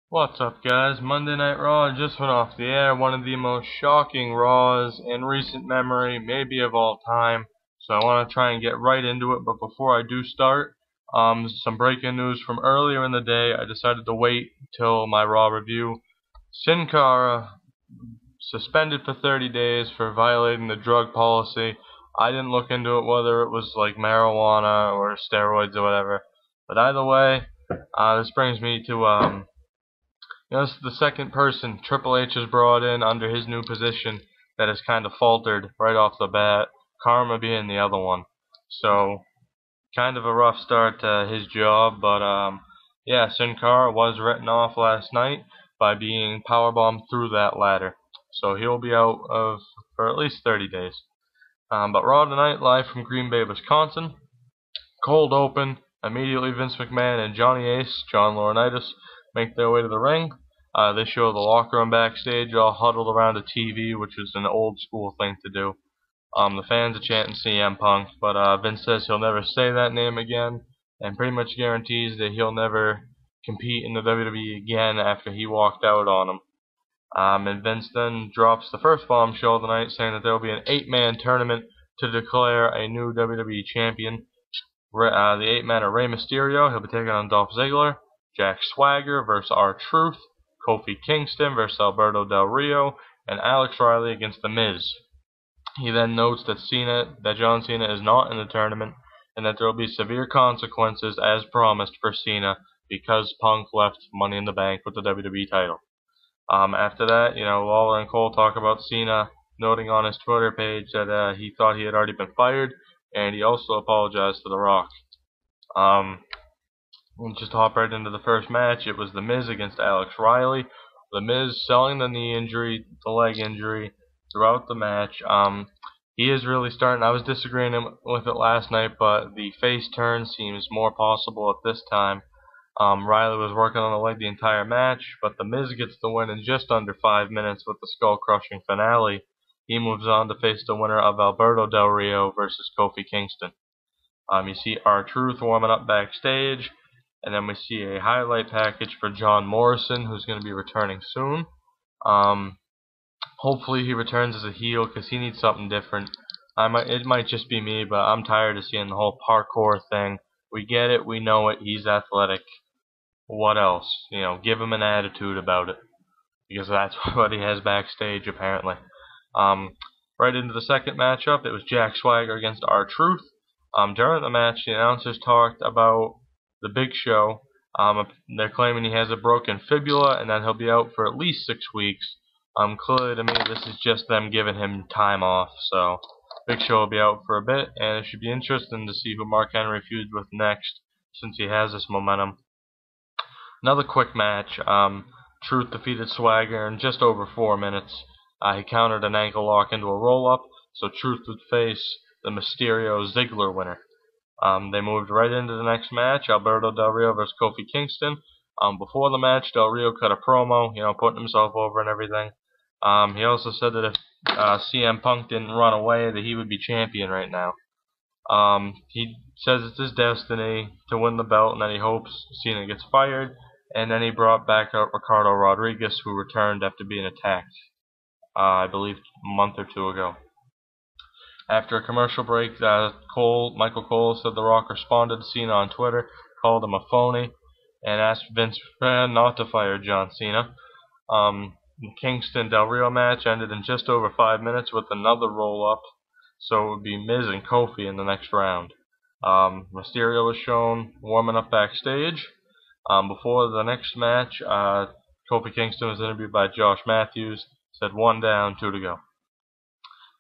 What's up, guys? Monday Night Raw just went off the air. One of the most shocking Raws in recent memory, maybe of all time. So I want to try and get right into it. But before I do start, some breaking news from earlier in the day. I decided to wait till my Raw review. Sin Cara suspended for 30 days for violating the drug policy. I didn't look into it whether it was like marijuana or steroids or whatever. But either way, this brings me to this is the second person Triple H has brought in under his new position that has kind of faltered right off the bat, Karma being the other one. So, kind of a rough start to his job, but yeah, Sin Cara was written off last night by being powerbombed through that ladder. So he'll be out for at least 30 days. But Raw tonight, live from Green Bay, Wisconsin. Cold open. Immediately Vince McMahon and Johnny Ace, John Laurinaitis, make their way to the ring. They show the locker room backstage, all huddled around a TV, which is an old school thing to do. The fans are chanting CM Punk, but Vince says he'll never say that name again, and pretty much guarantees that he'll never compete in the WWE again after he walked out on him. And Vince then drops the first bombshell of the night, saying that there will be an 8-man tournament to declare a new WWE Champion. The 8-man are Rey Mysterio, he'll be taking on Dolph Ziggler, Jack Swagger versus R-Truth, Kofi Kingston versus Alberto Del Rio, and Alex Riley against The Miz. He then notes that John Cena is not in the tournament, and that there will be severe consequences as promised for Cena because Punk left Money in the Bank with the WWE title. After that, Lawler and Cole talk about Cena noting on his Twitter page that he thought he had already been fired, and he also apologized to The Rock. We'll just hop right into the first match. It was The Miz against Alex Riley. The Miz selling the knee injury, the leg injury throughout the match. He is really starting. I was disagreeing with it last night, but the face turn seems more possible at this time. Riley was working on the leg the entire match, but The Miz gets the win in just under 5 minutes with the skull-crushing finale. He moves on to face the winner of Alberto Del Rio versus Kofi Kingston. You see R-Truth warming up backstage, and then we see a highlight package for John Morrison, who's going to be returning soon. Hopefully he returns as a heel because he needs something different. It might just be me, but I'm tired of seeing the whole parkour thing. We get it, we know it, he's athletic. What else? Give him an attitude about it, because that's what he has backstage apparently. Right into the second matchup, it was Jack Swagger against R-Truth. During the match, the announcers talked about the Big Show. They're claiming he has a broken fibula and that he'll be out for at least 6 weeks. Clearly to me, this is just them giving him time off. So Big Show will be out for a bit, and it should be interesting to see who Mark Henry feuds with next, since he has this momentum. Another quick match. Truth defeated Swagger in just over 4 minutes. He countered an ankle lock into a roll-up, so Truth would face the Mysterio Ziggler winner. They moved right into the next match, Alberto Del Rio versus Kofi Kingston. Before the match, Del Rio cut a promo, putting himself over and everything. He also said that if CM Punk didn't run away, that he would be champion right now. He says it's his destiny to win the belt, and that he hopes Cena gets fired. And then he brought back up Ricardo Rodriguez, who returned after being attacked, I believe, a month or 2 ago. After a commercial break, Michael Cole said The Rock responded to Cena on Twitter, called him a phony, and asked Vince McMahon not to fire John Cena. The Kingston Del Rio match ended in just over 5 minutes with another roll-up, so it would be Miz and Kofi in the next round. Mysterio was shown warming up backstage. Before the next match, Kofi Kingston was interviewed by Josh Matthews, said 1 down, 2 to go.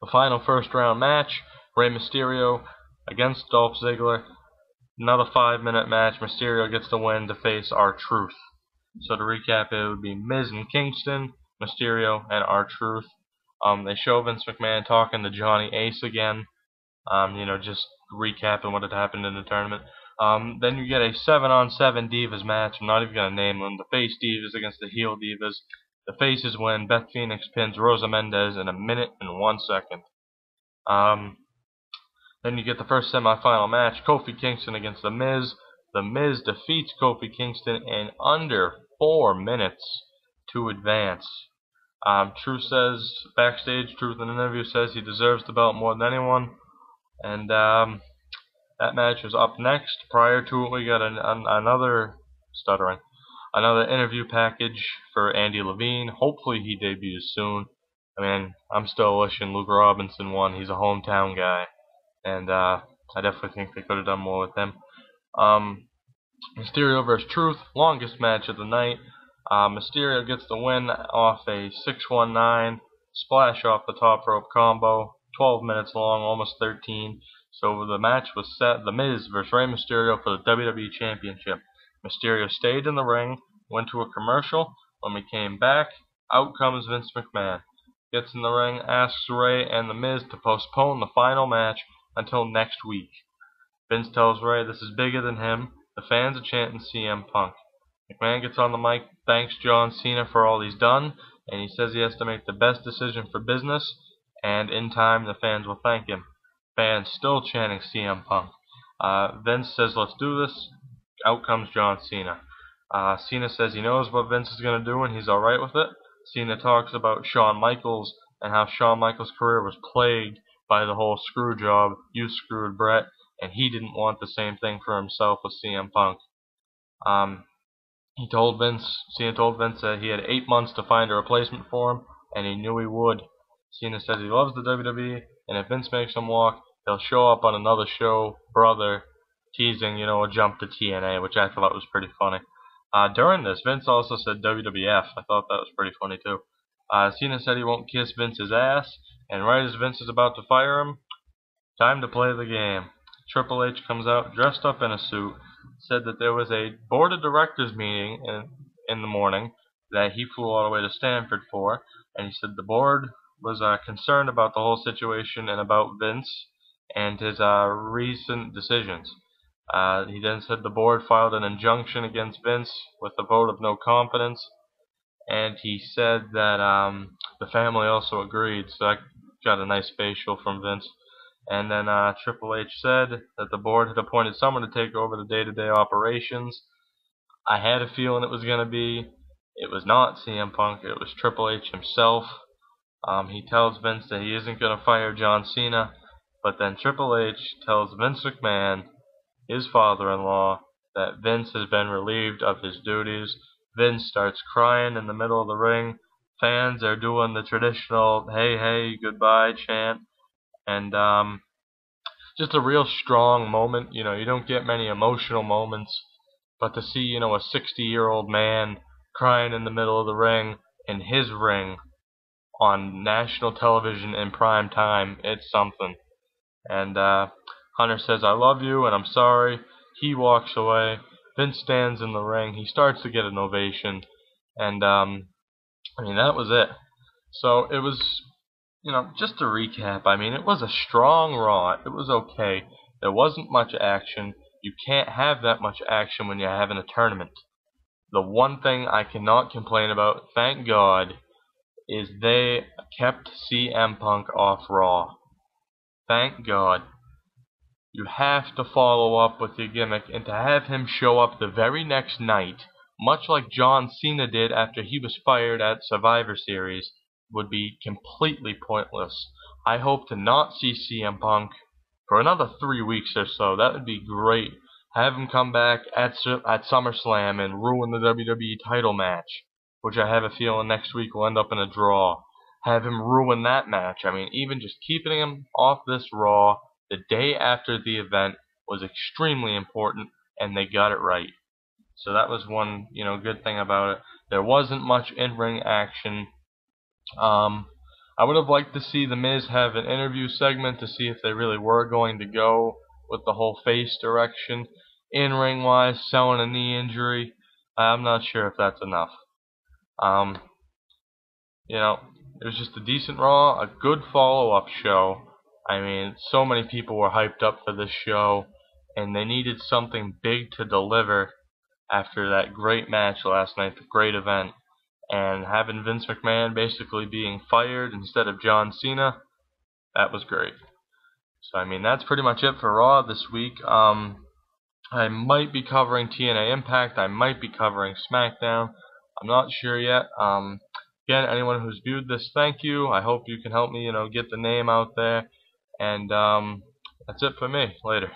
The final first round match, Rey Mysterio against Dolph Ziggler. Another 5-minute match. Mysterio gets the win to face R-Truth. So to recap, it would be Miz and Kingston, Mysterio, and R-Truth. They show Vince McMahon talking to Johnny Ace again. Just recapping what had happened in the tournament. Then you get a 7-on-7 Divas match. I'm not even going to name them. The face Divas against the heel Divas. The faces win. Beth Phoenix pins Rosa Mendez in 1 minute and 1 second. Then you get the first semifinal match, Kofi Kingston against The Miz. The Miz defeats Kofi Kingston in under 4 minutes to advance. Truth says, backstage, Truth in an interview says he deserves the belt more than anyone. And that match is up next. Prior to it, we got another interview package for Andy Levine. Hopefully he debuts soon. I mean, I'm still wishing Luke Robinson won. He's a hometown guy. And I definitely think they could have done more with him. Mysterio vs. Truth, longest match of the night. Mysterio gets the win off a 619 splash off the top rope combo. 12 minutes long, almost 13. So the match was set, The Miz versus Rey Mysterio for the WWE Championship. Mysterio stayed in the ring, went to a commercial. When we came back, out comes Vince McMahon. Gets in the ring, asks Rey and The Miz to postpone the final match until next week. Vince tells Rey this is bigger than him. The fans are chanting CM Punk. McMahon gets on the mic, thanks John Cena for all he's done, and he says he has to make the best decision for business, and in time the fans will thank him. Fans still chanting CM Punk. Vince says, let's do this. Out comes John Cena. Cena says he knows what Vince is going to do and he's alright with it. Cena talks about Shawn Michaels and how Shawn Michaels' career was plagued by the whole screw job. You screwed Brett, and he didn't want the same thing for himself with CM Punk. Cena told Vince that he had 8 months to find a replacement for him, and he knew he would. Cena says he loves the WWE, and if Vince makes him walk, he'll show up on another show, brother, teasing, a jump to TNA, which I thought was pretty funny. During this, Vince also said WWF. I thought that was pretty funny too. Cena said he won't kiss Vince's ass, and right as Vince is about to fire him, time to play the game. Triple H comes out dressed up in a suit, said that there was a board of directors meeting in the morning that he flew all the way to Stanford for, and he said the board was concerned about the whole situation and about Vince and his recent decisions. He then said the board filed an injunction against Vince with a vote of no confidence, and he said that the family also agreed, so I got a nice facial from Vince. And then Triple H said that the board had appointed someone to take over the day-to-day operations. I had a feeling it was going to be. It was not CM Punk. It was Triple H himself. He tells Vince that he isn't going to fire John Cena. But then Triple H tells Vince McMahon, his father-in-law, that Vince has been relieved of his duties. Vince starts crying in the middle of the ring. Fans are doing the traditional hey, hey, goodbye chant. And just a real strong moment. You don't get many emotional moments, but to see, a 60-year-old man crying in the middle of the ring, in his ring, on national television in prime time, it's something. And Hunter says, I love you, and I'm sorry. He walks away. Vince stands in the ring. He starts to get an ovation. And, that was it. So it was... just to recap, it was a strong Raw. It was okay. There wasn't much action. You can't have that much action when you're having a tournament. The one thing I cannot complain about, thank God, is they kept CM Punk off Raw. Thank God. You have to follow up with your gimmick, and to have him show up the very next night, much like John Cena did after he was fired at Survivor Series, would be completely pointless. I hope to not see CM Punk for another 3 weeks or so. That would be great. Have him come back at SummerSlam and ruin the WWE title match, which I have a feeling next week will end up in a draw. Have him ruin that match. Even just keeping him off this Raw the day after the event was extremely important, and they got it right. So that was one, good thing about it. There wasn't much in-ring action. I would have liked to see The Miz have an interview segment to see if they really were going to go with the whole face direction. In-ring wise, selling a knee injury, I'm not sure if that's enough. It was just a decent Raw, a good follow-up show. So many people were hyped up for this show, and they needed something big to deliver after that great match last night, the great event. And having Vince McMahon basically being fired instead of John Cena, that was great. So, that's pretty much it for Raw this week. I might be covering TNA Impact. I might be covering SmackDown. I'm not sure yet. Again, anyone who's viewed this, thank you. I hope you can help me, get the name out there. And that's it for me. Later.